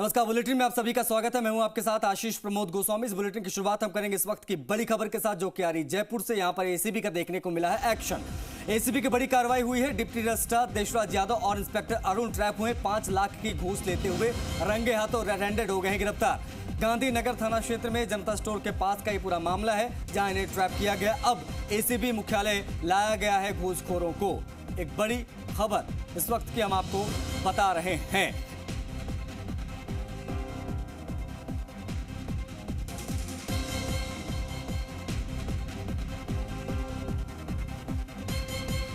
नमस्कार। बुलेटिन में आप सभी का स्वागत है। मैं हूं आपके साथ आशीष प्रमोद गोस्वामी। इस बुलेटिन की शुरुआत हम करेंगे इस वक्त की बड़ी खबर के साथ, जो कि आ रही जयपुर से। यहां पर एसीबी का देखने को मिला है एक्शन। एसीबी की बड़ी कार्रवाई हुई है। डिप्टी रजिस्ट्रार देशराज यादव और इंस्पेक्टर अरुण ट्रैप हुए। 5 लाख की घूस लेते हुए रंगे हाथों रेड-हैंडेड हो गए हैं गिरफ्तार। गांधीनगर थाना क्षेत्र में जनता स्टोर के पास का ये पूरा मामला है, जहां इन्हें ट्रैप किया गया। अब एसीबी मुख्यालय लाया गया है घूसखोरों को। एक बड़ी खबर इस वक्त की हम आपको बता रहे हैं।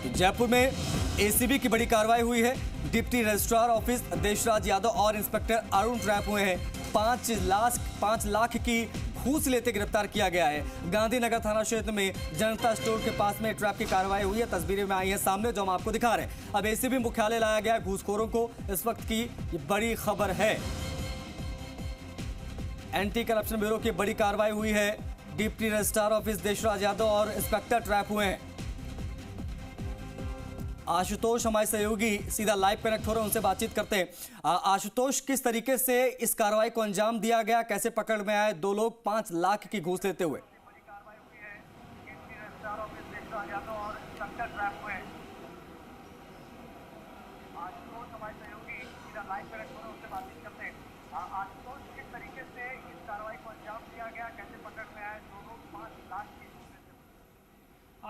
जयपुर में एसीबी की बड़ी कार्रवाई हुई है। Deputy registrar office Deshraj Yadav और इंस्पेक्टर अरुण ट्रैप हुए हैं। 5 लाख की घूस लेते गिरफ्तार किया गया है। गांधीनगर थाना क्षेत्र में जनता स्टोर के पास में ट्रैप की कार्रवाई हुई है। तस्वीरें में आई हैं सामने, जो हम आपको दिखा रहे हैं। अब एसीबी मुख्यालय लाया गया घूसखोरों को। इस वक्त की ये बड़ी खबर है। एंटी करप्शन ब्यूरो की बड़ी कार्रवाई हुई है। Deputy registrar office Deshraj Yadav और इंस्पेक्टर ट्रैप हुए हैं। आशुतोष हमारे सहयोगी सीधा लाइव कनेक्ट हो रहे हैं, उनसे बातचीत करते हैं। आशुतोष, किस तरीके से इस कार्रवाई को अंजाम दिया गया? कैसे पकड़ में आए 2 लोग 5 लाख की घूस लेते हुए?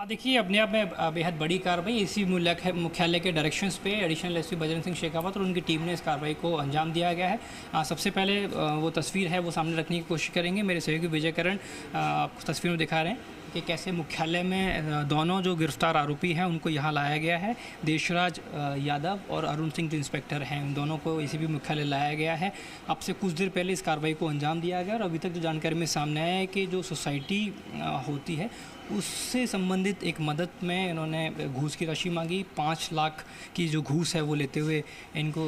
देखिए, अपने आप में बेहद बड़ी कार्रवाई इसी मुख्यालय के डायरेक्शंस पे एडिशनल एसपी बजरंग सिंह शेखावत और उनकी टीम ने इस कार्रवाई को अंजाम दिया गया है। सबसे पहले वो तस्वीर है वो सामने रखने की कोशिश करेंगे। मेरे सहयोगी विजय करण आपको तस्वीर में दिखा रहे हैं कि कैसे मुख्यालय में दोनों जो गिरफ्तार आरोपी हैं उनको यहाँ लाया गया है। देशराज यादव और अरुण सिंह जो इंस्पेक्टर हैं, उन दोनों को एसीबी मुख्यालय लाया गया है। अब से कुछ देर पहले इस कार्रवाई को अंजाम दिया गया और अभी तक जो जानकारी में सामने आया है कि जो सोसाइटी होती है उससे संबंधित एक मदद में इन्होंने घूस की राशि मांगी। 5 लाख की जो घूस है वो लेते हुए इनको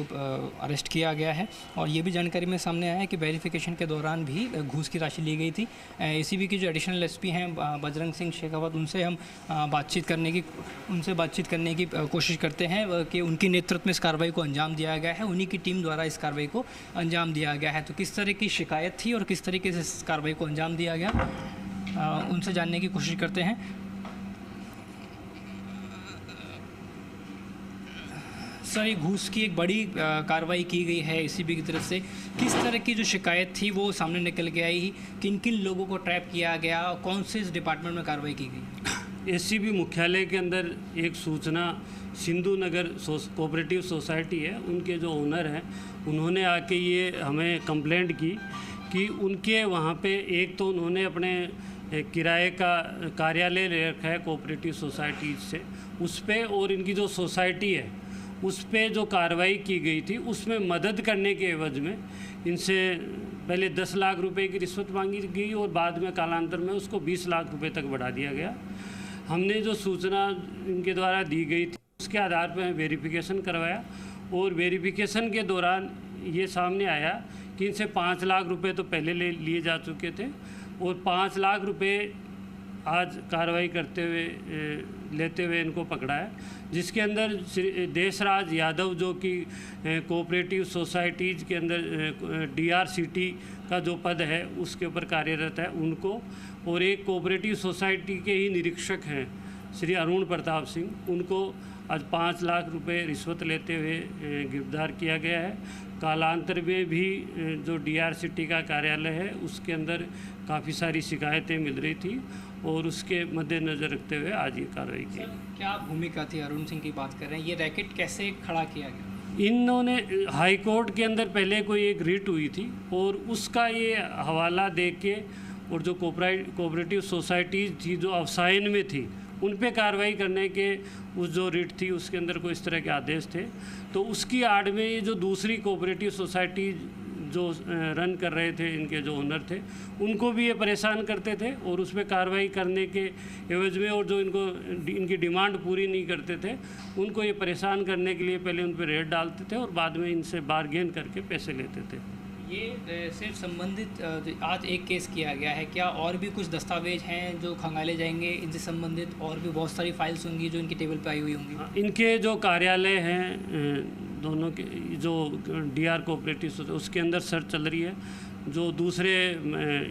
अरेस्ट किया गया है। और ये भी जानकारी में सामने आया है कि वेरिफिकेशन के दौरान भी घूस की राशि ली गई थी। एसीबी के जो एडिशनल एसपी हैं बजरंग सिंह शेखावत, उनसे हम बातचीत करने की कोशिश करते हैं कि उनके नेतृत्व में इस कार्रवाई को अंजाम दिया गया है। उन्हीं की टीम द्वारा इस कार्रवाई को अंजाम दिया गया है। तो किस तरह की शिकायत थी और किस तरीके से इस कार्रवाई को अंजाम दिया गया, उनसे जानने की कोशिश करते हैं। सर, ये घूस की एक बड़ी कार्रवाई की गई है एसीबी की तरफ से। किस तरह की जो शिकायत थी वो सामने निकल के आई, किन किन लोगों को ट्रैप किया गया, कौन से इस डिपार्टमेंट में कार्रवाई की गई? एसीबी मुख्यालय के अंदर एक सूचना सिंधु नगर कोऑपरेटिव सोसाइटी है, उनके जो ओनर हैं उन्होंने आके ये हमें कंप्लेंट की कि उनके वहाँ पे एक तो उन्होंने अपने किराए का कार्यालय ले रखा है कोऑपरेटिव सोसाइटी से, उस पे और इनकी जो सोसाइटी है उस पे जो कार्रवाई की गई थी उसमें मदद करने के एवज में इनसे पहले 10 लाख रुपए की रिश्वत मांगी गई और बाद में कालांतर में उसको 20 लाख रुपए तक बढ़ा दिया गया। हमने जो सूचना इनके द्वारा दी गई थी उसके आधार पर वेरिफिकेशन करवाया और वेरिफिकेशन के दौरान ये सामने आया कि इनसे 5 लाख रुपए तो पहले लिए जा चुके थे और 5 लाख रुपए आज कार्रवाई करते हुए लेते हुए इनको पकड़ा है, जिसके अंदर देशराज यादव जो कि कोऑपरेटिव सोसाइटीज़ के अंदर डीआरसीटी का जो पद है उसके ऊपर कार्यरत है उनको, और एक कोऑपरेटिव सोसाइटी के ही निरीक्षक हैं श्री अरुण प्रताप सिंह, उनको आज 5 लाख रुपए रिश्वत लेते हुए गिरफ्तार किया गया है। कालांतर में भी जो डीआरसीटी का कार्यालय है उसके अंदर काफ़ी सारी शिकायतें मिल रही थी और उसके मद्देनज़र रखते हुए आज ये कार्रवाई की। क्या भूमिका थी? अरुण सिंह की बात कर रहे हैं, ये रैकेट कैसे खड़ा किया गया? इन्होंने हाई कोर्ट के अंदर पहले कोई एक रिट हुई थी और उसका ये हवाला दे के और जो कोऑपरेटिव सोसाइटीज़ थी जो अवसायन में थी उन पे कार्रवाई करने के उस जो रिट थी उसके अंदर कोई इस तरह के आदेश थे, तो उसकी आड़ में ये जो दूसरी कोऑपरेटिव सोसाइटी जो रन कर रहे थे इनके जो ओनर थे उनको भी ये परेशान करते थे और उस पर कार्रवाई करने के एवज में और जो इनकी डिमांड पूरी नहीं करते थे उनको ये परेशान करने के लिए पहले उन पर रेड डालते थे और बाद में इनसे बार्गेन करके पैसे लेते थे। ये सिर्फ संबंधित आज एक केस किया गया है, क्या और भी कुछ दस्तावेज हैं जो खंगाले जाएंगे इनसे संबंधित? और भी बहुत सारी फाइल्स होंगी जो इनकी टेबल पे आई हुई होंगी। इनके जो कार्यालय हैं दोनों के जो डीआर कोऑपरेटिव उसके अंदर सर्च चल रही है। जो दूसरे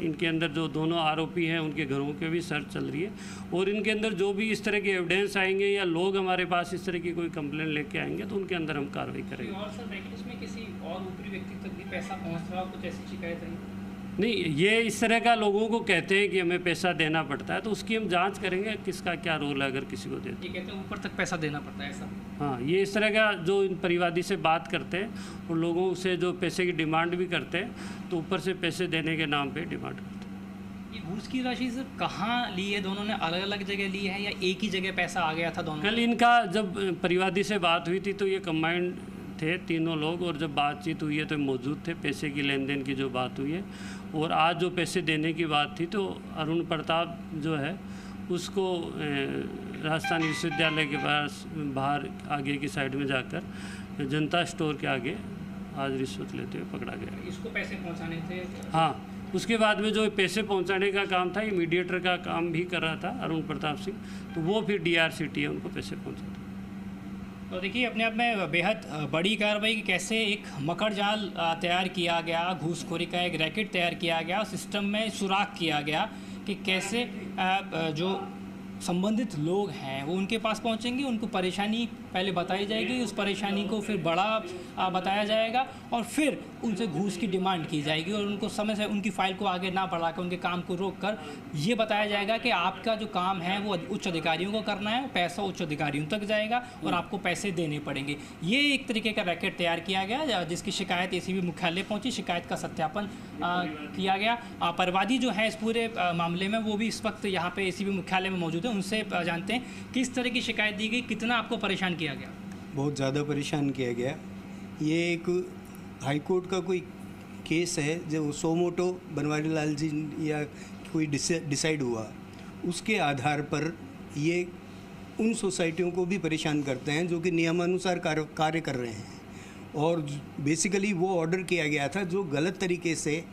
इनके अंदर जो दोनों आरोपी हैं उनके घरों पे भी सर्च चल रही है, और इनके अंदर जो भी इस तरह के एविडेंस आएंगे या लोग हमारे पास इस तरह की कोई कंप्लेंट लेके आएंगे तो उनके अंदर हम कार्रवाई करेंगे। और सर ब्रैकेट में किसी और ऊपरी व्यक्ति तक भी पैसा पहुंच रहा हो, कुछ ऐसी शिकायत आई? नहीं, ये इस तरह का लोगों को कहते हैं कि हमें पैसा देना पड़ता है, तो उसकी हम जांच करेंगे किसका क्या रोल है अगर किसी को देते। ये कहते हैं ऊपर तक पैसा देना पड़ता है ऐसा? हाँ, ये इस तरह का जो इन परिवादी से बात करते हैं और लोगों से जो पैसे की डिमांड भी करते हैं, तो ऊपर से पैसे देने के नाम पे डिमांड करते हैं। ये घूस की राशि सर कहाँ ली है? दोनों ने अलग अलग जगह ली है या एक ही जगह पैसा आ गया था दोनों? कल इनका जब परिवादी से बात हुई थी तो ये कंबाइंड थे तीनों लोग, और जब बातचीत हुई है तो मौजूद थे, पैसे की लेन देन की जो बात हुई है। और आज जो पैसे देने की बात थी तो अरुण प्रताप जो है उसको राजस्थान विश्वविद्यालय के पास बाहर आगे की साइड में जाकर जनता स्टोर के आगे आज रिश्वत लेते हुए पकड़ा गया। इसको पैसे पहुंचाने थे? हाँ, उसके बाद में जो पैसे पहुंचाने का काम था, ये मीडिएटर का काम भी कर रहा था अरुण प्रताप सिंह, तो वो फिर DRCT है उनको पैसे पहुंचाता। तो देखिए अपने आप में बेहद बड़ी कार्रवाई कि कैसे एक मकर जाल तैयार किया गया, घूसखोरी का एक रैकेट तैयार किया गया, सिस्टम में सुराख किया गया कि कैसे जो संबंधित लोग हैं वो उनके पास पहुंचेंगे, उनको परेशानी पहले बताई जाएगी, उस परेशानी को फिर बड़ा बताया जाएगा और फिर उनसे घूस की डिमांड की जाएगी और उनको समय से उनकी फाइल को आगे ना बढ़ाकर उनके काम को रोक कर ये बताया जाएगा कि आपका जो काम है वो उच्च अधिकारियों को करना है, पैसा उच्च अधिकारियों तक जाएगा और आपको पैसे देने पड़ेंगे। ये एक तरीके का रैकेट तैयार किया गया जिसकी शिकायत ACB मुख्यालय पहुँची, शिकायत का सत्यापन किया गया। परिवादी जो है इस पूरे मामले में वो भी इस वक्त यहाँ पे ACB मुख्यालय में मौजूद है, उनसे जानते हैं किस तरह की शिकायत दी गई, कितना आपको परेशान किया गया? बहुत ज़्यादा परेशान किया गया। ये एक हाई कोर्ट का कोई केस है जो सोमोटो बनवारी लाल जी या कोई डिसाइड हुआ, उसके आधार पर ये उन सोसाइटियों को भी परेशान करते हैं जो कि नियमानुसार कार्य कर रहे हैं। और बेसिकली वो ऑर्डर किया गया था जो गलत तरीके से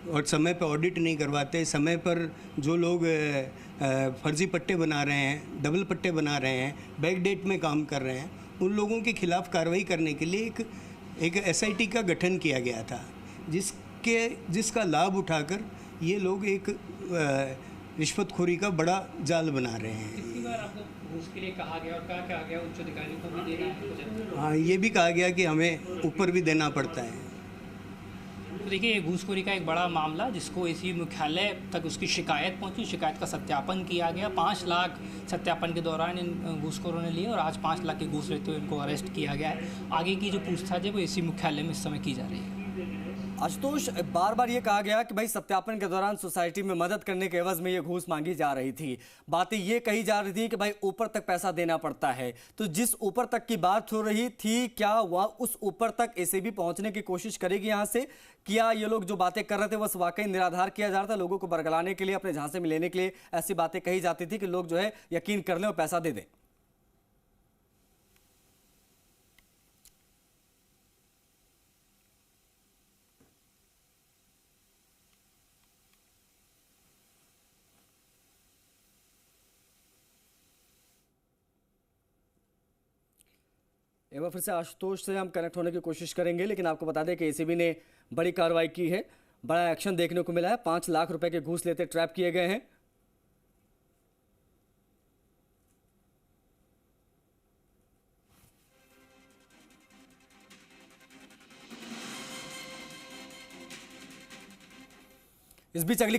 और समय पर ऑडिट नहीं करवाते, समय पर जो लोग फर्जी पट्टे बना रहे हैं, डबल पट्टे बना रहे हैं, बैक डेट में काम कर रहे हैं, उन लोगों के खिलाफ कार्रवाई करने के लिए एक SIT का गठन किया गया था, जिसका लाभ उठाकर ये लोग एक रिश्वतखोरी का बड़ा जाल बना रहे हैं। कितनी बार आपको घूस के लिए कहा गया और कहा गया उच्च अधिकारियों को भी देना है? हाँ, ये भी कहा गया कि हमें ऊपर भी देना पड़ता है। तो देखिए ये घूसखोरी का एक बड़ा मामला जिसको ACB मुख्यालय तक उसकी शिकायत पहुंची, शिकायत का सत्यापन किया गया। 5 लाख सत्यापन के दौरान इन घूसखोरों ने लिए और आज 5 लाख के घूस लेते हुए इनको अरेस्ट किया गया है। आगे की जो पूछताछ है वो ACB मुख्यालय में इस समय की जा रही है। आशुतोष, बार बार ये कहा गया कि भाई सत्यापन के दौरान सोसाइटी में मदद करने के एवज में ये घूस मांगी जा रही थी। बातें ये कही जा रही थी कि भाई ऊपर तक पैसा देना पड़ता है, तो जिस ऊपर तक की बात हो रही थी क्या वह उस ऊपर तक ACB पहुंचने की कोशिश करेगी यहाँ से? क्या ये लोग जो बातें कर रहे थे बस वाकई निराधार किया जा रहा था, लोगों को बरगलाने के लिए, अपने झांसे में लेने के लिए ऐसी बातें कही जाती थी कि लोग जो है यकीन कर लें और पैसा दे दें? एक बार फिर से आशुतोष से हम कनेक्ट होने की कोशिश करेंगे, लेकिन आपको बता दें कि ACB ने बड़ी कार्रवाई की है, बड़ा एक्शन देखने को मिला है। 5 लाख रुपए के घूस लेते ट्रैप किए गए हैं। इस बीच अगली